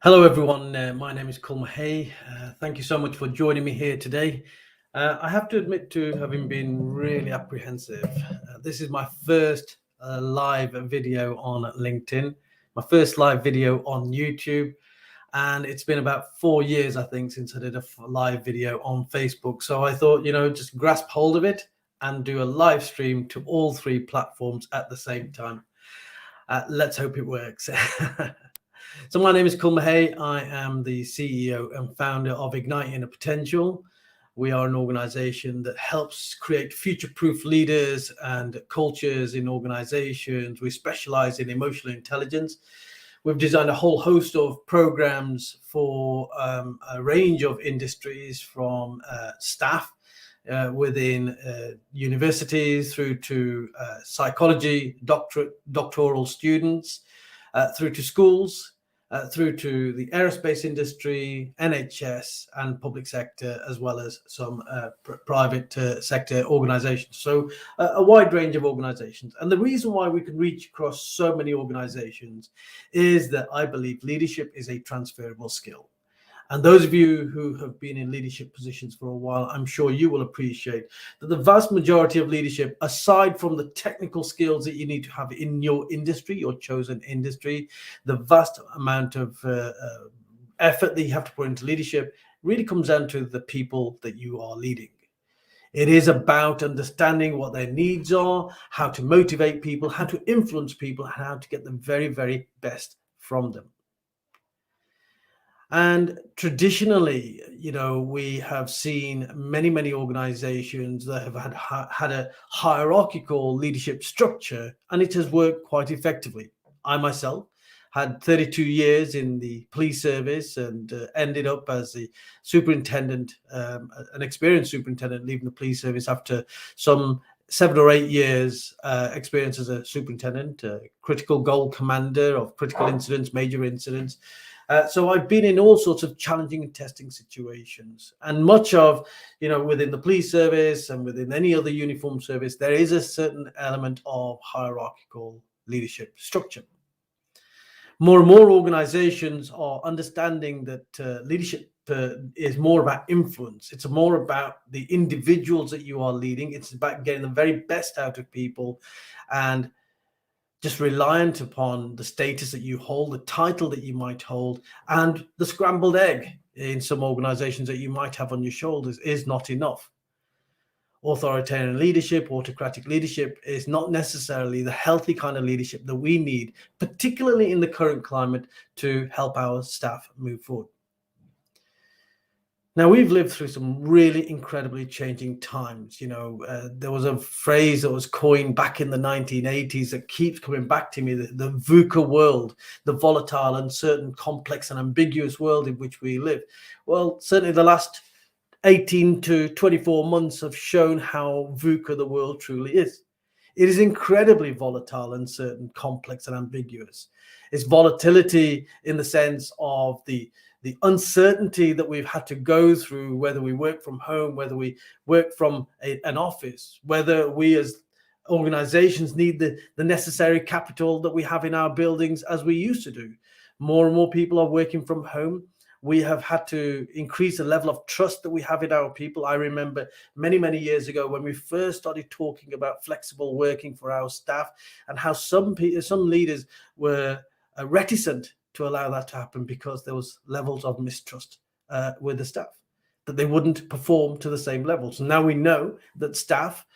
Hello, everyone. My name is Colm Hay. Thank you so much for joining me here today. I have to admit to having been really apprehensive. This is my first live video on LinkedIn, my first live video on YouTube, and it's been about 4 years, I think, since I did a live video on Facebook. So I thought, just grasp hold of it and do a live stream to all three platforms at the same time. Let's hope it works. So my name is Colm Hay. I am the CEO and founder of Igniting a Potential. We are an organization that helps create future-proof leaders and cultures in organizations. We specialize in emotional intelligence. We've designed a whole host of programs for a range of industries, from staff within universities through to psychology, doctoral students, through to schools, through to the aerospace industry, NHS, and public sector, as well as some private sector organizations. So a wide range of organizations. And the reason why we can reach across so many organizations is that I believe leadership is a transferable skill. And those of you who have been in leadership positions for a while, I'm sure you will appreciate that the vast majority of leadership, aside from the technical skills that you need to have in your industry, your chosen industry, the vast amount of effort that you have to put into leadership really comes down to the people that you are leading. It is about understanding what their needs are, how to motivate people, how to influence people, and how to get the very, very best from them. And traditionally, we have seen many organizations that have had a hierarchical leadership structure, and it has worked quite effectively. I myself had 32 years in the police service and ended up as the superintendent, an experienced superintendent, leaving the police service after some 7 or 8 years experience as a superintendent, critical goal commander of critical incidents, major incidents. So I've been in all sorts of challenging and testing situations, and much of, within the police service and within any other uniform service, there is a certain element of hierarchical leadership structure. More and more organizations are understanding that leadership is more about influence. It's more about the individuals that you are leading. It's about getting the very best out of people, and just reliant upon the status that you hold, the title that you might hold, and the scrambled egg in some organizations that you might have on your shoulders is not enough. Authoritarian leadership, autocratic leadership is not necessarily the healthy kind of leadership that we need, particularly in the current climate, to help our staff move forward. Now, we've lived through some really incredibly changing times. There was a phrase that was coined back in the 1980s that keeps coming back to me, the VUCA world, the volatile, uncertain, complex, and ambiguous world in which we live. Well, certainly the last 18 to 24 months have shown how VUCA the world truly is. It is incredibly volatile, uncertain, complex, and ambiguous. It's volatility in the sense of the uncertainty that we've had to go through, whether we work from home, whether we work from an office, whether we as organizations need the necessary capital that we have in our buildings as we used to do. More and more people are working from home. We have had to increase the level of trust that we have in our people. I remember many years ago when we first started talking about flexible working for our staff, and how some leaders were reticent to allow that to happen because there was levels of mistrust with the staff, that they wouldn't perform to the same levels. Now we know that staff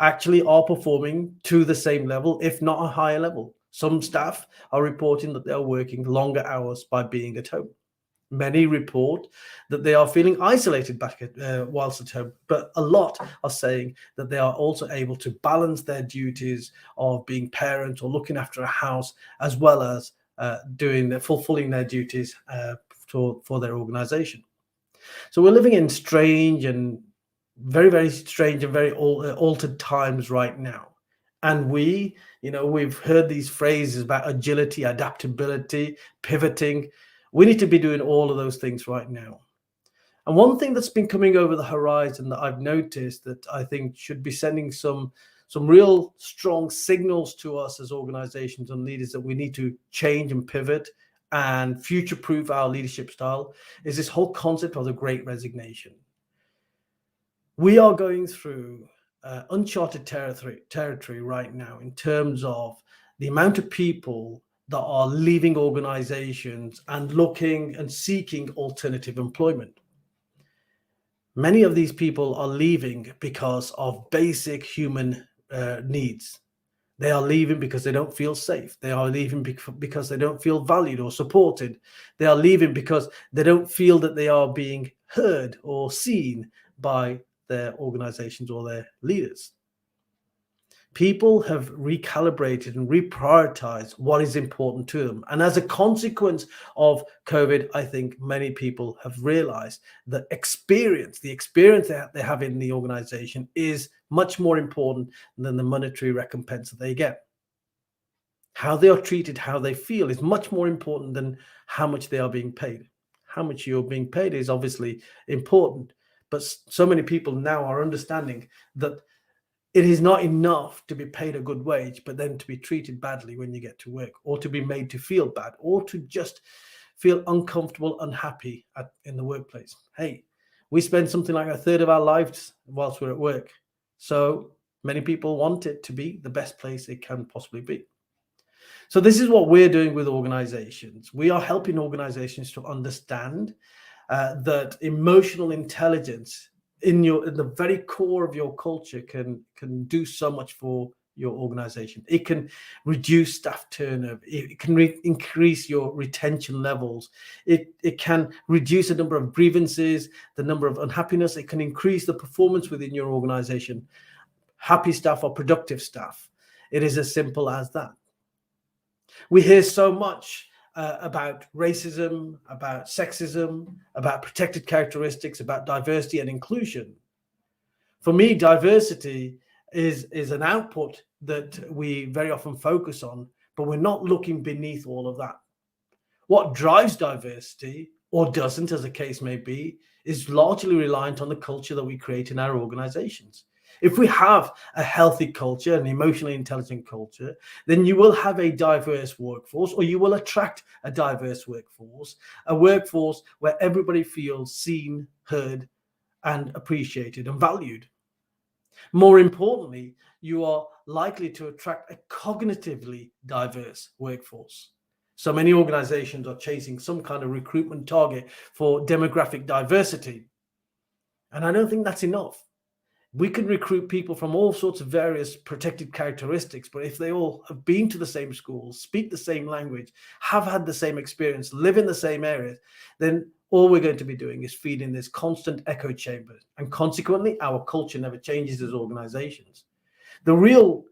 actually are performing to the same level, if not a higher level. Some staff are reporting that they are working longer hours by being at home. Many report that they are feeling isolated back whilst at home, but a lot are saying that they are also able to balance their duties of being parents or looking after a house, as well as fulfilling their duties for their organization. So we're living in strange and very strange and very altered times right now. And we've heard these phrases about agility, adaptability, pivoting. We need to be doing all of those things right now. And one thing that's been coming over the horizon that I've noticed that I think should be sending some real strong signals to us as organizations and leaders that we need to change and pivot and future-proof our leadership style is this whole concept of the Great Resignation. We are going through uncharted territory right now in terms of the amount of people that are leaving organizations and looking and seeking alternative employment. Many of these people are leaving because of basic human needs. They are leaving because they don't feel safe. They are leaving because they don't feel valued or supported. They are leaving because they don't feel that they are being heard or seen by their organizations or their leaders. People have recalibrated and reprioritized what is important to them. And as a consequence of COVID, I think many people have realized that the experience that they have in the organization is much more important than the monetary recompense that they get. How they are treated, how they feel is much more important than how much they are being paid. How much you're being paid is obviously important, but so many people now are understanding that it is not enough to be paid a good wage, but then to be treated badly when you get to work, or to be made to feel bad, or to just feel uncomfortable, unhappy in the workplace. Hey, we spend something like a third of our lives whilst we're at work. So many people want it to be the best place it can possibly be. So this is what we're doing with organizations. We are helping organizations to understand that emotional intelligence in the very core of your culture can do so much for your organization. It can reduce staff turnover. It can increase your retention levels. It can reduce the number of grievances, the number of unhappiness. It can increase the performance within your organization. Happy staff or productive staff. It is as simple as that. We hear so much about racism, about sexism, about protected characteristics, about diversity and inclusion. For me, diversity is an output that we very often focus on, but we're not looking beneath all of that. What drives diversity, or doesn't, as the case may be, is largely reliant on the culture that we create in our organizations. If we have a healthy culture, an emotionally intelligent culture, then you will have a diverse workforce, or you will attract a diverse workforce, a workforce where everybody feels seen, heard, and appreciated and valued. More importantly, you are likely to attract a cognitively diverse workforce. So many organizations are chasing some kind of recruitment target for demographic diversity. And I don't think that's enough. We can recruit people from all sorts of various protected characteristics, but if they all have been to the same schools, speak the same language, have had the same experience, live in the same areas, then all we're going to be doing is feeding this constant echo chamber. And consequently, our culture never changes as organizations. The real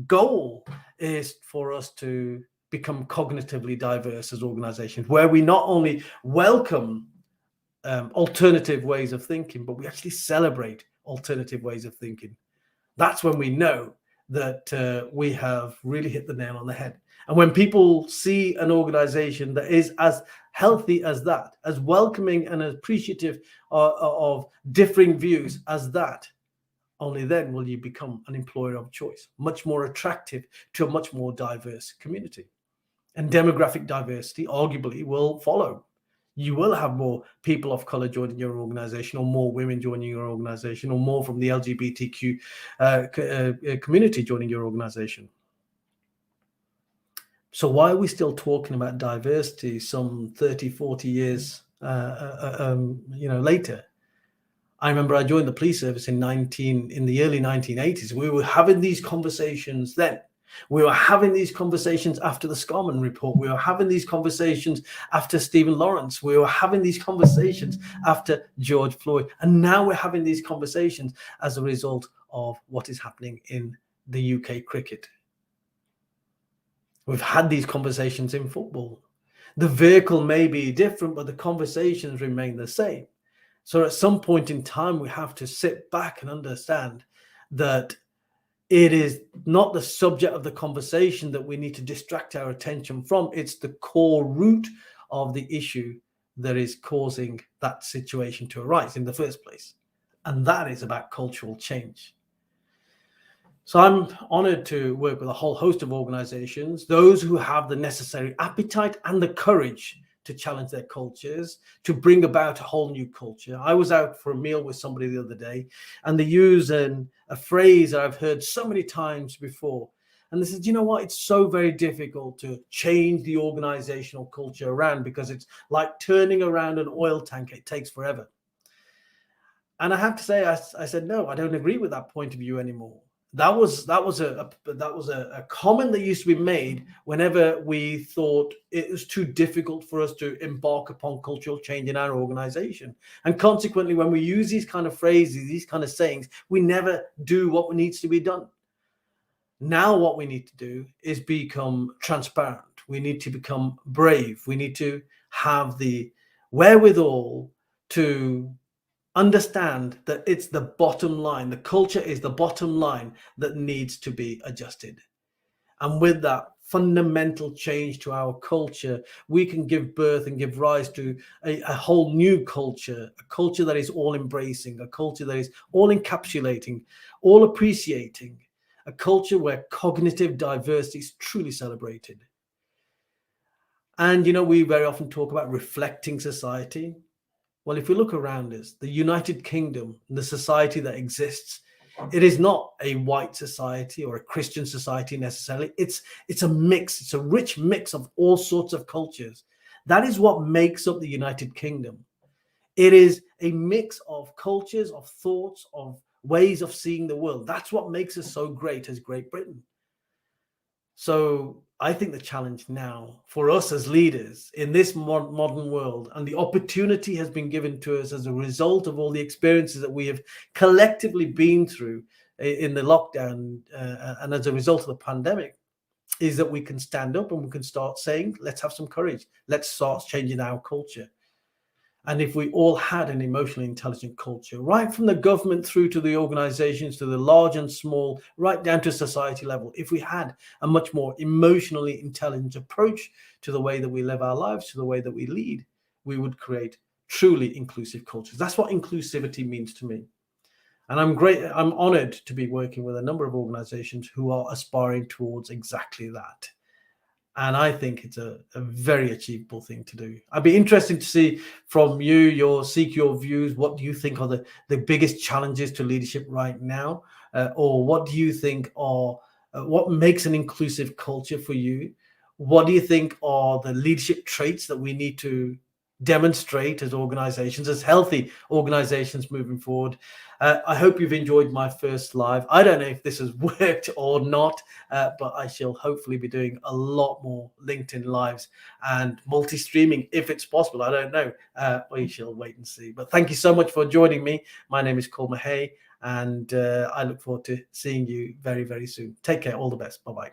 goal is for us to become cognitively diverse as organizations, where we not only welcome alternative ways of thinking, but we actually celebrate alternative ways of thinking. That's when we know that we have really hit the nail on the head. And when people see an organization that is as healthy as that, as welcoming and appreciative of differing views as that, only then will you become an employer of choice, much more attractive to a much more diverse community. And demographic diversity arguably will follow. You will have more people of color joining your organization, or more women joining your organization, or more from the LGBTQ community joining your organization. So why are we still talking about diversity some 30, 40 years later? I remember I joined the police service in the early 1980s. We were having these conversations then. We were having these conversations after the Scarman report. We were having these conversations after Stephen Lawrence. We were having these conversations after George Floyd. And now we're having these conversations as a result of what is happening in the UK cricket. We've had these conversations in football. The vehicle may be different, but the conversations remain the same. So at some point in time, we have to sit back and understand that it is not the subject of the conversation that we need to distract our attention from. It's the core root of the issue that is causing that situation to arise in the first place. And that is about cultural change. So I'm honored to work with a whole host of organizations, those who have the necessary appetite and the courage to challenge their cultures, to bring about a whole new culture. I was out for a meal with somebody the other day, and they use a phrase that I've heard so many times before. And they said, you know what? It's so very difficult to change the organizational culture around because it's like turning around an oil tank. It takes forever. And I have to say, I said, no, I don't agree with that point of view anymore. That was a comment that used to be made whenever we thought it was too difficult for us to embark upon cultural change in our organization. And consequently, when we use these kind of phrases, these kind of sayings, we never do what needs to be done. Now, what we need to do is become transparent. We need to become brave. We need to have the wherewithal to understand that it's the bottom line. The culture is the bottom line that needs to be adjusted. And with that fundamental change to our culture, we can give birth and give rise to a whole new culture, a culture that is all embracing, a culture that is all encapsulating, all appreciating, a culture where cognitive diversity is truly celebrated. And, we very often talk about reflecting society. Well, if we look around us, the United Kingdom, the society that exists, it is not a white society or a Christian society necessarily. It's a mix. It's a rich mix of all sorts of cultures. That is what makes up the United Kingdom. It is a mix of cultures, of thoughts, of ways of seeing the world. That's what makes us so great as Great Britain. So I think the challenge now for us as leaders in this modern world, and the opportunity has been given to us as a result of all the experiences that we have collectively been through in the lockdown and as a result of the pandemic, is that we can stand up and we can start saying, let's have some courage. Let's start changing our culture. And if we all had an emotionally intelligent culture, right from the government through to the organizations, to the large and small, right down to society level, if we had a much more emotionally intelligent approach to the way that we live our lives, to the way that we lead, we would create truly inclusive cultures. That's what inclusivity means to me. And I'm honored to be working with a number of organizations who are aspiring towards exactly that. And I think it's a very achievable thing to do. I'd be interested to see from you, your views. What do you think are the biggest challenges to leadership right now? Or what do you think are, what makes an inclusive culture for you? What do you think are the leadership traits that we need to demonstrate as organizations, as healthy organizations moving forward? I hope you've enjoyed my first live. I don't know if this has worked or not, but I shall hopefully be doing a lot more LinkedIn lives and multi-streaming if it's possible. I don't know. We shall wait and see. But thank you so much for joining me. My name is Cole Mahay, and I look forward to seeing you very, very soon. Take care. All the best. Bye-bye.